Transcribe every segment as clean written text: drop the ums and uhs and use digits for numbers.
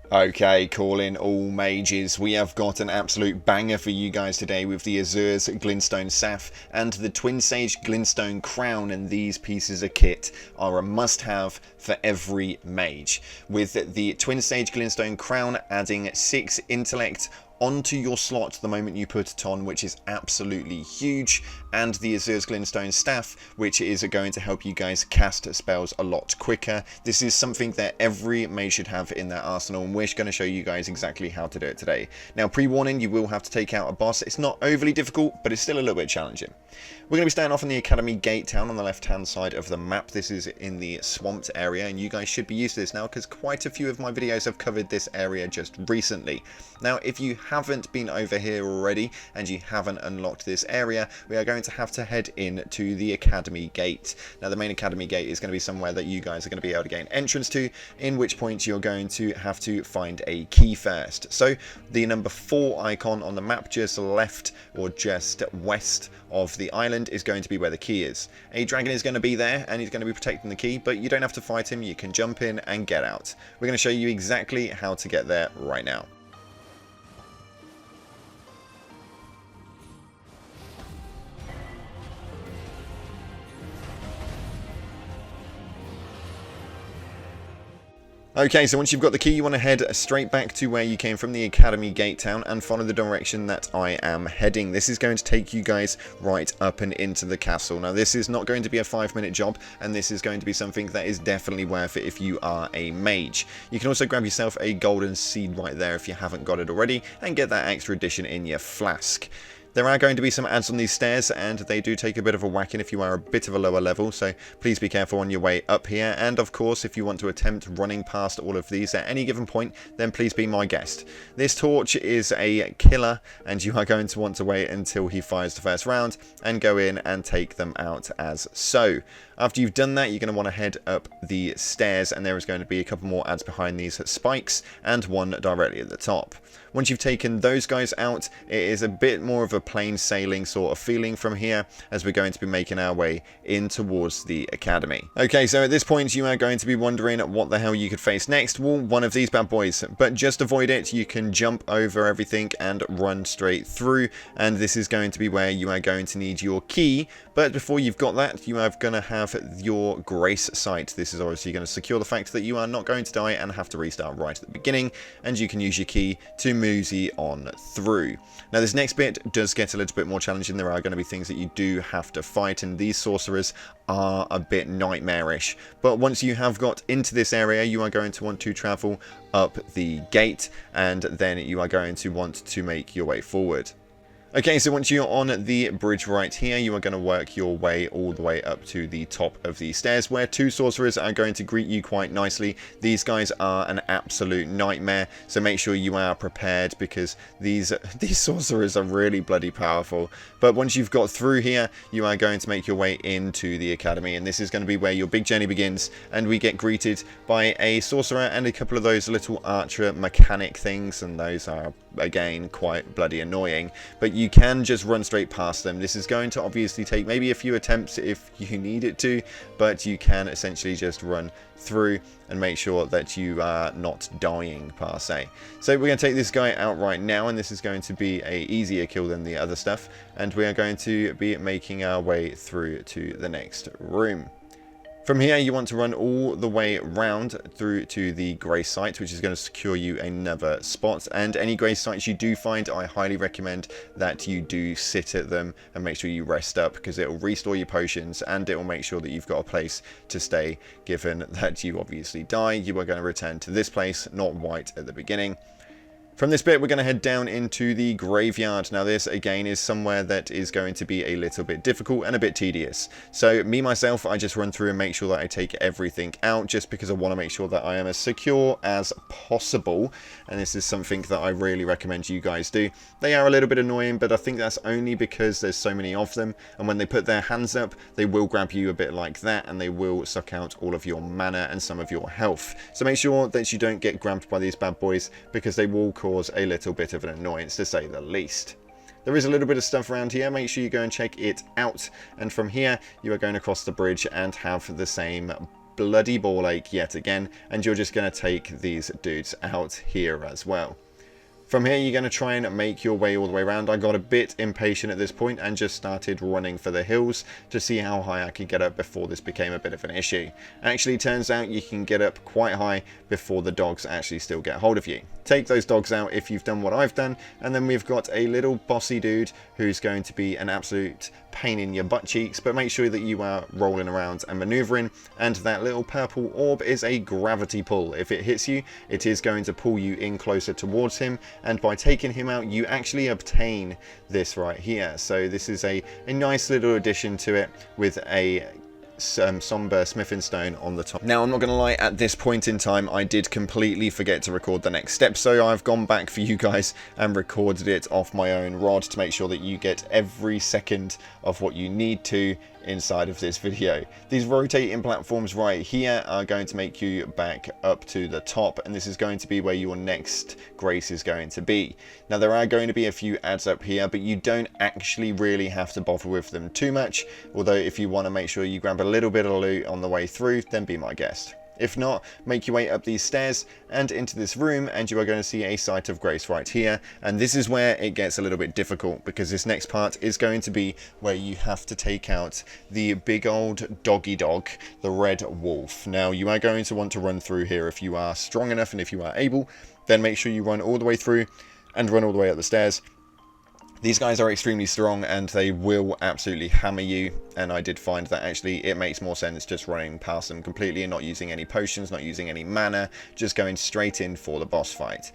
Okay, call in all mages. We have got an absolute banger for you guys today with the Azur's Glintstone Staff and the Twinsage Glintstone Crown, and these pieces of kit are a must-have for every mage. With the Twinsage Glintstone Crown adding 6 intellect onto your slot the moment you put it on, which is absolutely huge, and the Azur's Glintstone Staff, which is going to help you guys cast spells a lot quicker. This is something that every mage should have in their arsenal, and we're going to show you guys exactly how to do it today. Now, pre-warning, you will have to take out a boss. It's not overly difficult, but it's still a little bit challenging. We're going to be starting off in the Academy Gate Town on the left-hand side of the map. This is in the swamped area, and you guys should be used to this now because quite a few of my videos have covered this area just recently. Now, if you haven't been over here already and you haven't unlocked this area, we are going to have to head in to the Academy Gate. Now, the main Academy Gate is going to be somewhere that you guys are going to be able to gain entrance to, in which point you're going to have to find a key first. So, the number 4 icon on the map just left or just west of the island is going to be where the key is. A dragon is going to be there and he's going to be protecting the key, but you don't have to fight him. You can jump in and get out. We're going to show you exactly how to get there right now. Okay, so once you've got the key, you want to head straight back to where you came from, the Academy Gate Town, and follow the direction that I am heading. This is going to take you guys right up and into the castle. Now, this is not going to be a 5-minute job, and this is going to be something that is definitely worth it if you are a mage. You can also grab yourself a golden seed right there if you haven't got it already, and get that extra addition in your flask. There are going to be some ads on these stairs, and they do take a bit of a whacking if you are a bit of a lower level, so please be careful on your way up here. And of course, if you want to attempt running past all of these at any given point, then please be my guest. This torch is a killer, and you are going to want to wait until he fires the first round and go in and take them out as so. After you've done that, you're going to want to head up the stairs, and there is going to be a couple more ads behind these spikes and one directly at the top. Once you've taken those guys out, it is a bit more of a plain sailing sort of feeling from here, as we're going to be making our way in towards the academy. Okay, so at this point you are going to be wondering what the hell you could face next. Well, one of these bad boys, but just avoid it. You can jump over everything and run straight through, and this is going to be where you are going to need your key. But before you've got that, you are going to have your grace sight. This is obviously going to secure the fact that you are not going to die and have to restart right at the beginning, and you can use your key to mosey on through. Now, this next bit does get a little bit more challenging. There are going to be things that you do have to fight, and these sorcerers are a bit nightmarish. But once you have got into this area, you are going to want to travel up the gate, and then you are going to want to make your way forward. Okay, so once you're on the bridge right here, you are going to work your way all the way up to the top of the stairs, where 2 sorcerers are going to greet you quite nicely. These guys are an absolute nightmare, so make sure you are prepared, because these sorcerers are really bloody powerful. But once you've got through here, you are going to make your way into the academy, and this is going to be where your big journey begins, and we get greeted by a sorcerer and a couple of those little archer mechanic things, and those are, again, quite bloody annoying. But you can just run straight past them. This is going to obviously take maybe a few attempts if you need it to, but you can essentially just run through and make sure that you are not dying per se. So we're going to take this guy out right now, and this is going to be a easier kill than the other stuff, and we are going to be making our way through to the next room. From here, you want to run all the way round through to the grace site, which is going to secure you another spot. And any grace sites you do find, I highly recommend that you do sit at them and make sure you rest up, because it will restore your potions, and it will make sure that you've got a place to stay. Given that you obviously die, you are going to return to this place, not right at the beginning. From this bit, we're going to head down into the graveyard. Now, this, again, is somewhere that is going to be a little bit difficult and a bit tedious. So, myself, I just run through and make sure that I take everything out, just because I want to make sure that I am as secure as possible. And this is something that I really recommend you guys do. They are a little bit annoying, but I think that's only because there's so many of them. And when they put their hands up, they will grab you a bit like that, and they will suck out all of your mana and some of your health. So make sure that you don't get grabbed by these bad boys, because they will cause a little bit of an annoyance, to say the least. There is a little bit of stuff around here. Make sure you go and check it out. And from here, you are going across the bridge and have the same bloody ball ache yet again, and you're just going to take these dudes out here as well. From here, you're going to try and make your way all the way around. I got a bit impatient at this point and just started running for the hills to see how high I could get up before this became a bit of an issue. Actually, turns out you can get up quite high before the dogs actually still get hold of you. Take those dogs out if you've done what I've done, and then we've got a little bossy dude who's going to be an absolute pain in your butt cheeks, but make sure that you are rolling around and maneuvering, and that little purple orb is a gravity pull. If it hits you, it is going to pull you in closer towards him, and by taking him out, you actually obtain this right here. So this is a nice little addition to it with a somber smithing stone on the top. Now, I'm not going to lie, at this point in time I did completely forget to record the next step, so I've gone back for you guys and recorded it off my own rod to make sure that you get every second of what you need to inside of this video. These rotating platforms right here are going to make you back up to the top, and this is going to be where your next grace is going to be. Now, there are going to be a few ads up here, but you don't actually really have to bother with them too much, although if you want to make sure you grab a little bit of loot on the way through, then be my guest. If not, make your way up these stairs and into this room, and you are going to see a site of grace right here. And this is where it gets a little bit difficult, because this next part is going to be where you have to take out the big old doggy dog, the red wolf. Now, you are going to want to run through here if you are strong enough, and if you are able, then make sure you run all the way through and run all the way up the stairs. These guys are extremely strong and they will absolutely hammer you, and I did find that actually it makes more sense just running past them completely and not using any potions, not using any mana, just going straight in for the boss fight.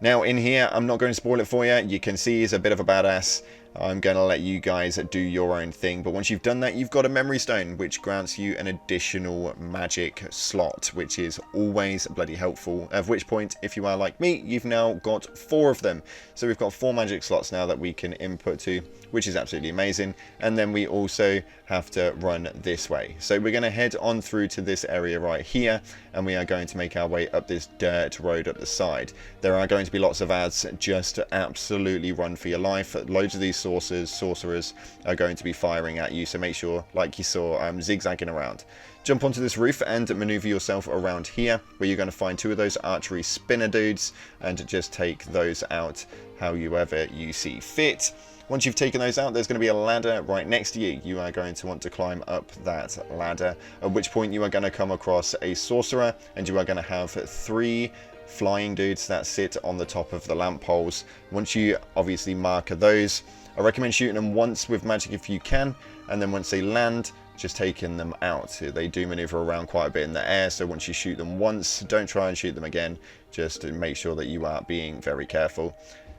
Now, in here, I'm not going to spoil it for you. You can see he's a bit of a badass. I'm going to let you guys do your own thing, but once you've done that, you've got a memory stone, which grants you an additional magic slot, which is always bloody helpful, at which point, if you are like me, you've now got 4 of them. So we've got 4 magic slots now that we can input to, which is absolutely amazing. And then we also have to run this way. So we're going to head on through to this area right here, and we are going to make our way up this dirt road up the side. There are going to be lots of ads, just absolutely run for your life. Loads of these sorcerers are going to be firing at you, so make sure, like you saw, zigzagging around. Jump onto this roof and maneuver yourself around here, where you're going to find 2 of those archery spinner dudes, and just take those out however you see fit. Once you've taken those out, there's going to be a ladder right next to you. You are going to want to climb up that ladder, at which point you are going to come across a sorcerer, and you are going to have 3 flying dudes that sit on the top of the lamp poles. Once you obviously mark those, I recommend shooting them once with magic if you can, and then once they land, just taking them out. They do maneuver around quite a bit in the air, so once you shoot them once, don't try and shoot them again. Just make sure that you are being very careful.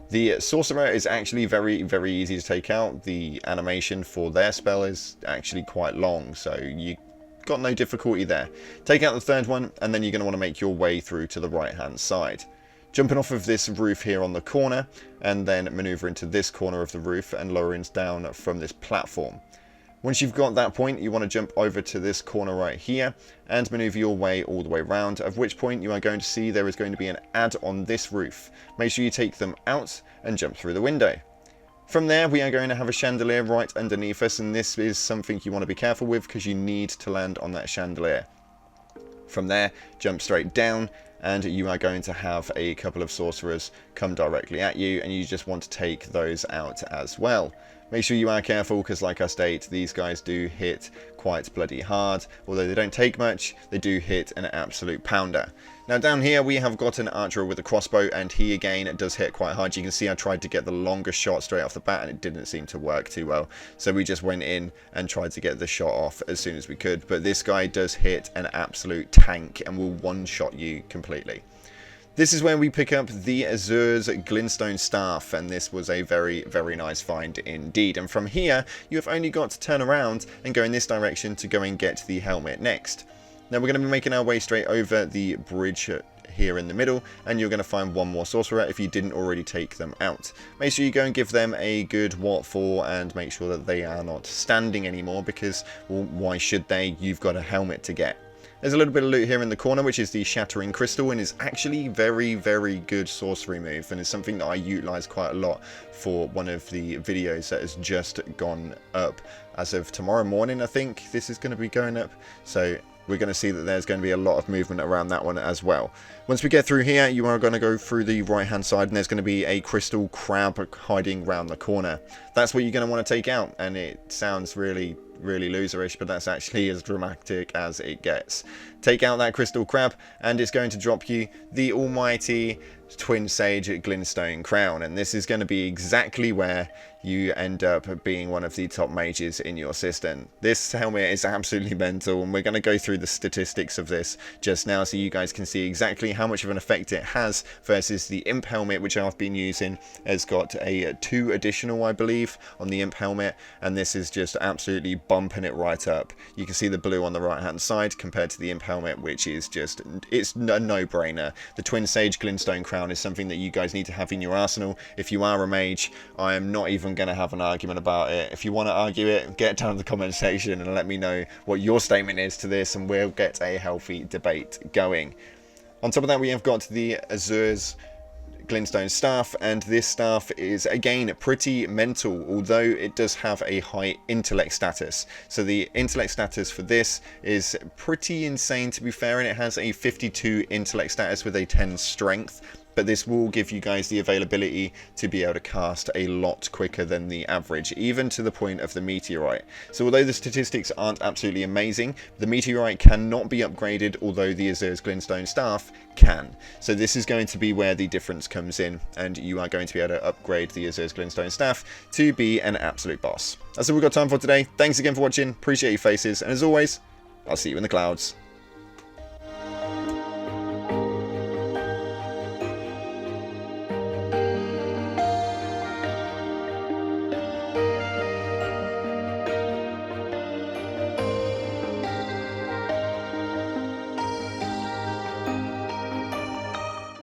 The sorcerer is actually very, very easy to take out. The animation for their spell is actually quite long, so you got no difficulty there. Take out the 3rd one, and then you're going to want to make your way through to the right hand side. Jumping off of this roof here on the corner, and then maneuver into this corner of the roof and lowering down from this platform. Once you've got that point, you want to jump over to this corner right here and maneuver your way all the way around, at which point you are going to see there is going to be an ad on this roof. Make sure you take them out and jump through the window. From there, we are going to have a chandelier right underneath us, and this is something you want to be careful with because you need to land on that chandelier. From there, jump straight down, and you are going to have a couple of sorcerers come directly at you, and you just want to take those out as well. Make sure you are careful because, like I state, these guys do hit quite bloody hard. Although they don't take much, they do hit an absolute pounder. Now down here we have got an archer with a crossbow, and he again does hit quite hard. You can see I tried to get the longest shot straight off the bat and it didn't seem to work too well. So we just went in and tried to get the shot off as soon as we could. But this guy does hit an absolute tank and will one-shot you completely. This is where we pick up the Azur's Glintstone staff, and this was a very, very nice find indeed. And from here, you have only got to turn around and go in this direction to go and get the helmet next. Now we're going to be making our way straight over the bridge here in the middle, and you're going to find 1 more sorcerer if you didn't already take them out. Make sure you go and give them a good what for, and make sure that they are not standing anymore because, well, why should they? You've got a helmet to get. There's a little bit of loot here in the corner, which is the Shattering Crystal, and is actually very, very good sorcery move, and it's something that I utilise quite a lot for one of the videos that has just gone up as of tomorrow morning. I think this is going to be going up, so we're going to see that there's going to be a lot of movement around that one as well. Once we get through here, you are going to go through the right hand side, and there's going to be a crystal crab hiding around the corner. That's what you're going to want to take out, and it sounds really loserish, but that's actually as dramatic as it gets. Take out that crystal crab, and it's going to drop you the almighty Twinsage Glintstone crown, and this is going to be exactly where you end up being one of the top mages in your system. This helmet is absolutely mental, and we're going to go through the statistics of this just now so you guys can see exactly how much of an effect it has versus the imp helmet, which I've been using. Has got a 2 additional, I believe, on the imp helmet, and this is just absolutely bumping it right up. You can see the blue on the right hand side compared to the imp helmet, which is just, it's a no-brainer. The Twinsage Glintstone crown is something that you guys need to have in your arsenal. If you are a mage, I am not even going to have an argument about it. If you want to argue it, get down in the comment section and let me know what your statement is to this, and we'll get a healthy debate going. On top of that, we have got the Azur's Glintstone staff, and this staff is again pretty mental, although it does have a high intellect status. So the intellect status for this is pretty insane, to be fair, and it has a 52 intellect status with a 10 strength. But this will give you guys the availability to be able to cast a lot quicker than the average, even to the point of the meteorite. So although the statistics aren't absolutely amazing, the meteorite cannot be upgraded, although the Azur's Glintstone staff can. So this is going to be where the difference comes in, and you are going to be able to upgrade the Azur's Glintstone staff to be an absolute boss. That's all we've got time for today. Thanks again for watching, appreciate your faces, and as always, I'll see you in the clouds.